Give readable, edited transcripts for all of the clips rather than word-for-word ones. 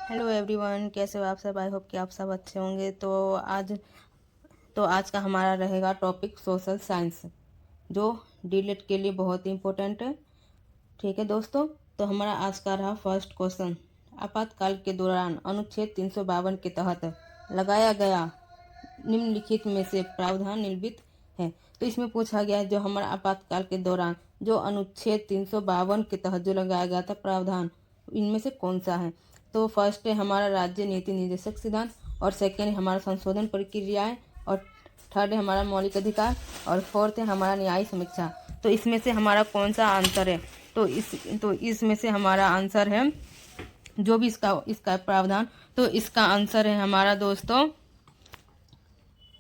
Hello everyone, कैसे हो आप सब। आई होप कि आप सब अच्छे होंगे। आज का हमारा रहेगा टॉपिक सोशल साइंस, जो डीलेट के लिए बहुत ही इम्पोर्टेंट है। ठीक है दोस्तों, तो हमारा आज का रहा फर्स्ट क्वेश्चन। आपातकाल के दौरान अनुच्छेद 352 के तहत लगाया गया निम्नलिखित में से प्रावधान निलंबित है। तो इसमें पूछा गया है जो हमारा आपातकाल के दौरान जो अनुच्छेद 352 के तहत जो लगाया गया था प्रावधान, इनमें से कौन सा है। तो फर्स्ट है हमारा राज्य नीति निर्देशक सिद्धांत, और सेकेंड है हमारा संशोधन प्रक्रियाएं, और थर्ड है हमारा मौलिक अधिकार, और फोर्थ है हमारा न्यायिक समीक्षा। तो इसमें से हमारा कौन सा आंसर है। तो इसमें से हमारा आंसर है जो भी इसका प्रावधान, तो इसका आंसर है हमारा दोस्तों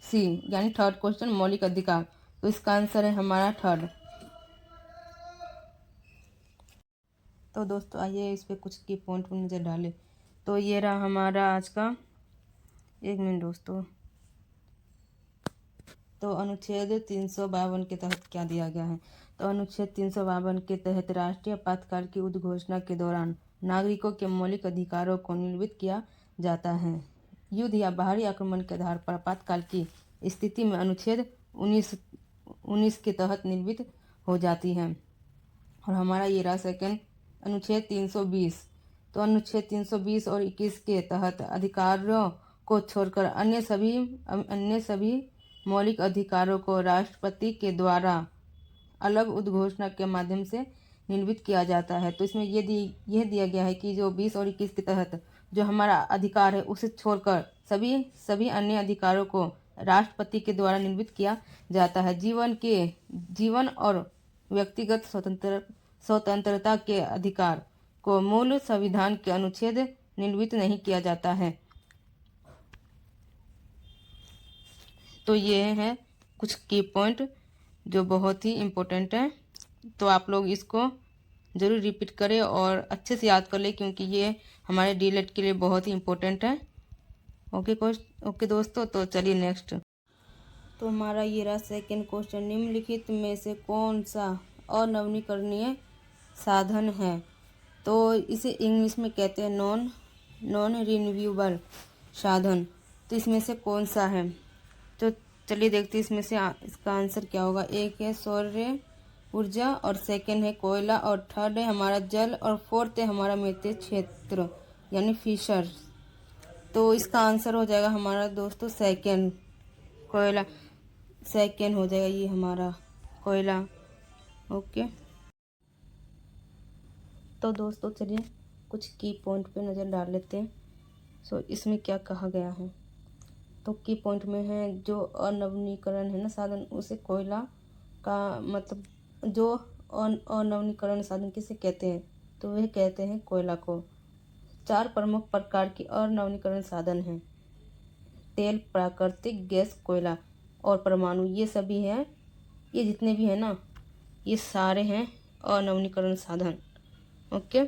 सी, यानी थर्ड क्वेश्चन मौलिक अधिकार। तो इसका आंसर है हमारा थर्ड। तो दोस्तों आइए इस पे कुछ की पॉइंट पर नज़र डालें। तो ये रहा हमारा आज का, एक मिनट दोस्तों। तो अनुच्छेद 352 के तहत क्या दिया गया है। तो अनुच्छेद 352 के तहत राष्ट्रीय आपातकाल की उद्घोषणा के दौरान नागरिकों के मौलिक अधिकारों को निलंबित किया जाता है। युद्ध या बाहरी आक्रमण के आधार पर आपातकाल की स्थिति में अनुच्छेद 19 के तहत निलंबित हो जाती है। और हमारा ये रहा सेकेंड अनुच्छेद 320। तो अनुच्छेद 320 और 21 के तहत अधिकारों को छोड़कर अन्य सभी मौलिक अधिकारों को राष्ट्रपति के द्वारा अलग उद्घोषणा के माध्यम से निलंबित किया जाता है। तो इसमें यह दिया गया है कि जो 20 और 21 के तहत जो हमारा अधिकार है उसे छोड़कर सभी अन्य अधिकारों को राष्ट्रपति के द्वारा निलंबित किया जाता है। जीवन और व्यक्तिगत स्वतंत्रता के अधिकार को मूल संविधान के अनुच्छेद निलंबित नहीं किया जाता है। तो ये है कुछ की पॉइंट जो बहुत ही इम्पोर्टेंट है। तो आप लोग इसको ज़रूर रिपीट करें और अच्छे से याद कर लें, क्योंकि ये हमारे डीलेट के लिए बहुत ही इम्पोर्टेंट है। ओके दोस्तों, तो चलिए नेक्स्ट। तो हमारा ये रहा सेकेंड क्वेश्चन। निम्नलिखित में से कौन सा अनवीकरणीय साधन है। तो इसे इंग्लिश में कहते हैं नॉन रिन्यूएबल साधन। तो इसमें से कौन सा है। तो चलिए देखते हैं इसमें से इसका आंसर क्या होगा। एक है सौर ऊर्जा, और सेकंड है कोयला, और थर्ड है हमारा जल, और फोर्थ है हमारा मृत क्षेत्र यानी फिशर। तो इसका आंसर हो जाएगा हमारा दोस्तों सेकंड, कोयला। सेकंड हो जाएगा ये हमारा कोयला। ओके, तो दोस्तों चलिए कुछ की पॉइंट पे नज़र डाल लेते हैं। इसमें क्या कहा गया है। तो की पॉइंट में है जो अनवीकरण है ना साधन, उसे कोयला का मतलब जो अनवीकरण साधन किसे कहते हैं। तो वह कहते हैं कोयला को। 4 प्रमुख प्रकार के अनवीकरण साधन हैं। तेल, प्राकृतिक गैस, कोयला और परमाणु। ये सभी हैं, ये जितने भी हैं ना, ये सारे हैं अनवीकरण साधन। ओके,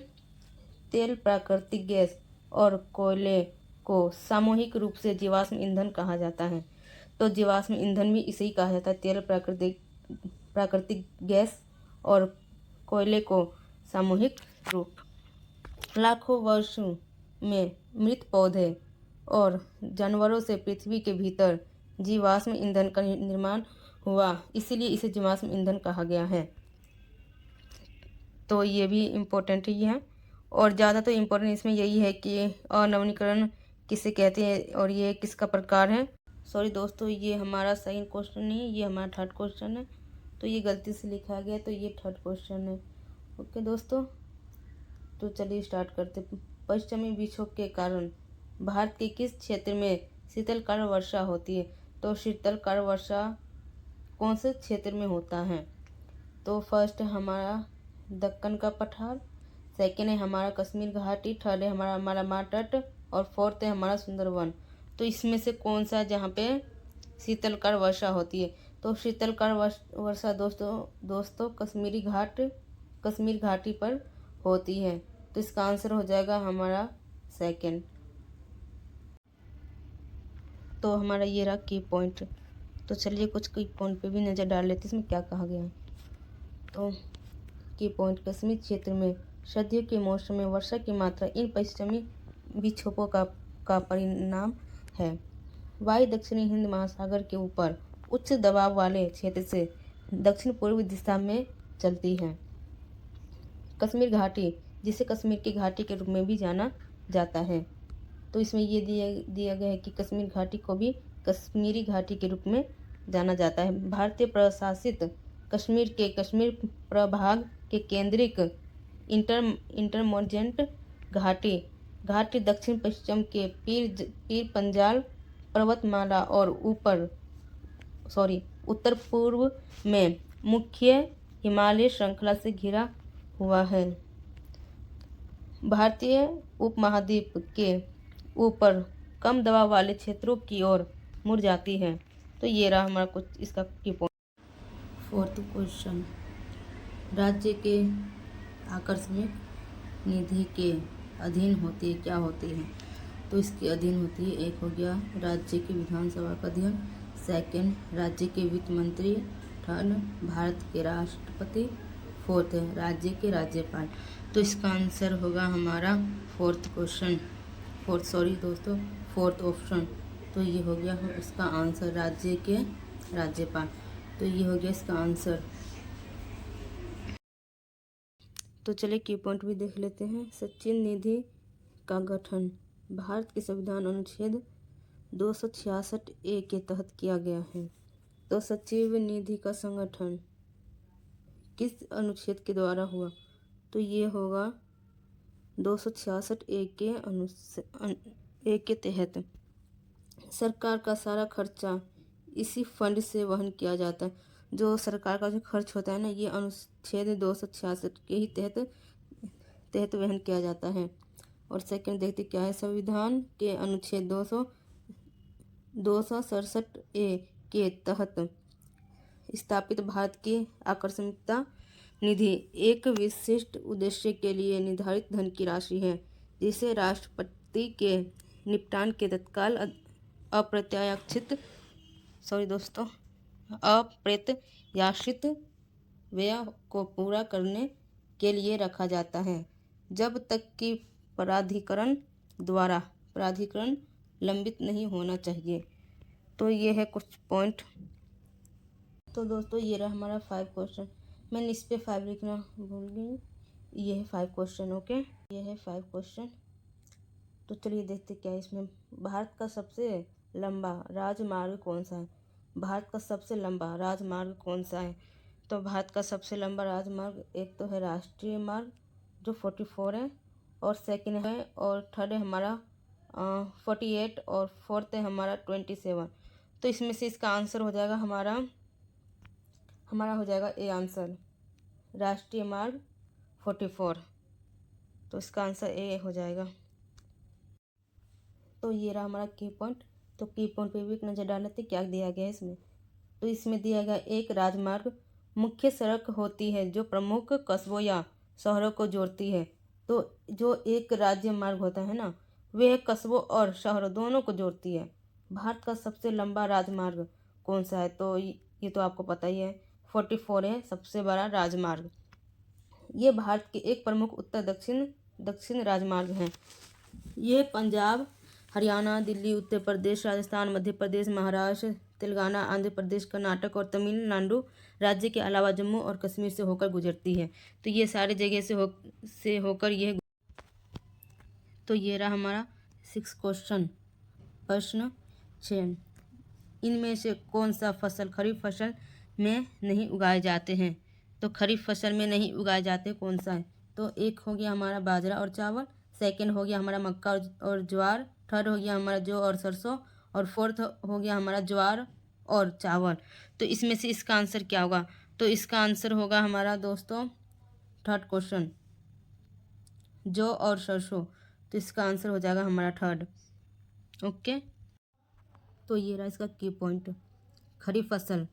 तेल, प्राकृतिक गैस और कोयले को सामूहिक रूप से जीवाश्म ईंधन कहा जाता है। तो जीवाश्म ईंधन भी इसे ही कहा जाता है, तेल, प्राकृतिक गैस और कोयले को सामूहिक रूप। लाखों वर्षों में मृत पौधे और जानवरों से पृथ्वी के भीतर जीवाश्म ईंधन का निर्माण हुआ, इसीलिए इसे जीवाश्म ईंधन कहा गया है। तो ये भी इम्पोर्टेंट ही है, और ज़्यादा तो इम्पोर्टेंट इसमें यही है कि अनवीकरण किसे कहते हैं और ये किसका प्रकार है। सॉरी दोस्तों, ये हमारा सेकंड क्वेश्चन नहीं है, ये हमारा थर्ड क्वेश्चन है। तो ये गलती से लिखा गया, तो ये थर्ड क्वेश्चन है। ओके दोस्तों, तो चलिए स्टार्ट करते। पश्चिमी विक्षोभ के कारण भारत के किस क्षेत्र में शीतलकार वर्षा होती है। तो शीतलकार वर्षा कौन से क्षेत्र में होता है। तो फर्स्ट है हमारा दक्कन का पठार, सेकेंड है हमारा कश्मीर घाटी, थर्ड है हमारा मालाबार तट, और फोर्थ है हमारा सुंदरवन। तो इसमें से कौन सा जहाँ पे शीतलकार वर्षा होती है। तो शीतलकार वर्षा दोस्तों कश्मीर घाटी पर होती है। तो इसका आंसर हो जाएगा हमारा सेकेंड। तो हमारा ये रहा की पॉइंट। तो चलिए कुछ की पॉइंट पे भी नज़र डाल लेते हैं इसमें क्या कहा गया है। तो की पॉइंट, कश्मीर क्षेत्र में सर्दियों के मौसम में वर्षा की मात्रा इन पश्चिमी विक्षोभों का परिणाम है। वायु दक्षिणी हिंद महासागर के ऊपर उच्च दबाव वाले क्षेत्र से दक्षिण पूर्व दिशा में चलती है। कश्मीर घाटी, जिसे कश्मीर की घाटी के रूप में भी जाना जाता है, तो इसमें ये दिया गया है कि कश्मीर घाटी को भी कश्मीरी घाटी के रूप में जाना जाता है। भारतीय प्रशासित कश्मीर के कश्मीर प्रभाग के केंद्रिक इंटरमोजेंट घाटी दक्षिण पश्चिम के पीर पंजाल पर्वतमाला और उत्तर पूर्व में मुख्य हिमालय श्रृंखला से घिरा हुआ है। भारतीय उपमहाद्वीप के ऊपर कम दबाव वाले क्षेत्रों की ओर मुड़ जाती है। तो ये रहा हमारा कुछ इसका की पॉइंट। 4th क्वेश्चन, राज्य के आकस्मिक निधि के अधीन होती है क्या होती है? तो इसके अधीन होती है, एक हो गया राज्य की विधानसभा का अध्ययन, सेकंड राज्य के वित्त मंत्री, थर्ड भारत के राष्ट्रपति, फोर्थ है राज्य के राज्यपाल। तो इसका आंसर होगा हमारा फोर्थ ऑप्शन। तो ये हो गया इसका आंसर, राज्य के राज्यपाल। तो ये हो गया इसका आंसर। तो चलिए की पॉइंट भी देख लेते हैं। सचिव निधि का गठन भारत के संविधान अनुच्छेद 266A के तहत किया गया है। तो सचिव निधि का संगठन किस अनुच्छेद के द्वारा हुआ? तो ये होगा 266A के तहत। सरकार का सारा खर्चा इसी फंड से वहन किया जाता है। जो सरकार का जो खर्च होता है ना, ये अनुच्छेद 266 के ही तहत वहन किया जाता है। और सेकंड देखते क्या है, संविधान के अनुच्छेद 267A के तहत स्थापित भारत की आकस्मिकता निधि एक विशिष्ट उद्देश्य के लिए निर्धारित धन की राशि है, जिसे राष्ट्रपति के निपटान के तत्काल अप्रत्याशित व्यय को पूरा करने के लिए रखा जाता है, जब तक कि प्राधिकरण लंबित नहीं होना चाहिए। तो ये है कुछ पॉइंट। तो दोस्तों ये रहा हमारा 5 क्वेश्चन। मैंने इस पे 5 लिखना भूल गई। ये है 5 क्वेश्चन। ओके, ये है 5 क्वेश्चन। तो चलिए देखते क्या है इसमें। भारत का सबसे लंबा राजमार्ग कौन सा है? भारत का सबसे लंबा राजमार्ग कौन सा है? तो भारत का सबसे लंबा राजमार्ग एक तो है राष्ट्रीय मार्ग जो 44 है, और सेकंड है और थर्ड है हमारा 48, और फोर्थ है हमारा 27। तो इसमें से इसका आंसर हो जाएगा हमारा हो जाएगा ए आंसर, राष्ट्रीय मार्ग 44। तो इसका आंसर ए हो जाएगा। तो ये रहा हमारा की पॉइंट। तो की पॉइंट पे भी एक नज़र डाल लेते क्या दिया गया है इसमें। तो इसमें दिया गया एक राजमार्ग मुख्य सड़क होती है जो प्रमुख कस्बों या शहरों को जोड़ती है। तो जो एक राज्य मार्ग होता है ना, वह कस्बों और शहरों दोनों को जोड़ती है। भारत का सबसे लंबा राजमार्ग कौन सा है? तो ये तो आपको पता ही है, 44 है सबसे बड़ा राजमार्ग। ये भारत के एक प्रमुख उत्तर दक्षिण राजमार्ग हैं। ये पंजाब, हरियाणा, दिल्ली, उत्तर प्रदेश, राजस्थान, मध्य प्रदेश, महाराष्ट्र, तेलंगाना, आंध्र प्रदेश, कर्नाटक और तमिलनाडु राज्य के अलावा जम्मू और कश्मीर से होकर गुजरती है। तो ये सारी जगह से होकर यह। तो ये रहा हमारा 6 क्वेश्चन। प्रश्न 6, इनमें से कौन सा फसल खरीफ फसल में नहीं उगाए जाते हैं? तो खरीफ फसल में नहीं उगाए जाते कौन सा है? तो एक हो गया हमारा बाजरा और चावल, सेकंड हो गया हमारा मक्का और ज्वार, थर्ड हो गया हमारा जौ और सरसों, और फोर्थ हो गया हमारा ज्वार और चावल। तो इसमें से इसका आंसर क्या होगा? तो इसका आंसर होगा हमारा दोस्तों थर्ड क्वेश्चन, जौ और सरसों। तो इसका आंसर हो जाएगा हमारा थर्ड। ओके, तो ये रहा इसका की पॉइंट। खरीफ फसल,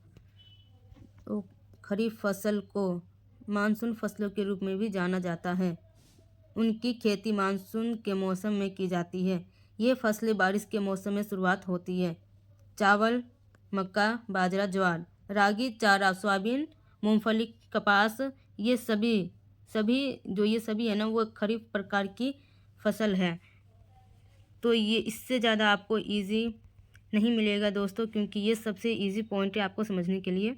तो खरीफ फसल को मानसून फसलों के रूप में भी जाना जाता है। उनकी खेती मानसून के मौसम में की जाती है। ये फसलें बारिश के मौसम में शुरुआत होती है। चावल, मक्का, बाजरा, ज्वार, रागी, चारा, सोयाबीन, मूंगफली, कपास, ये सभी है ना, वो खरीफ प्रकार की फसल है। तो ये इससे ज़्यादा आपको ईज़ी नहीं मिलेगा दोस्तों, क्योंकि ये सबसे ईज़ी पॉइंट है आपको समझने के लिए।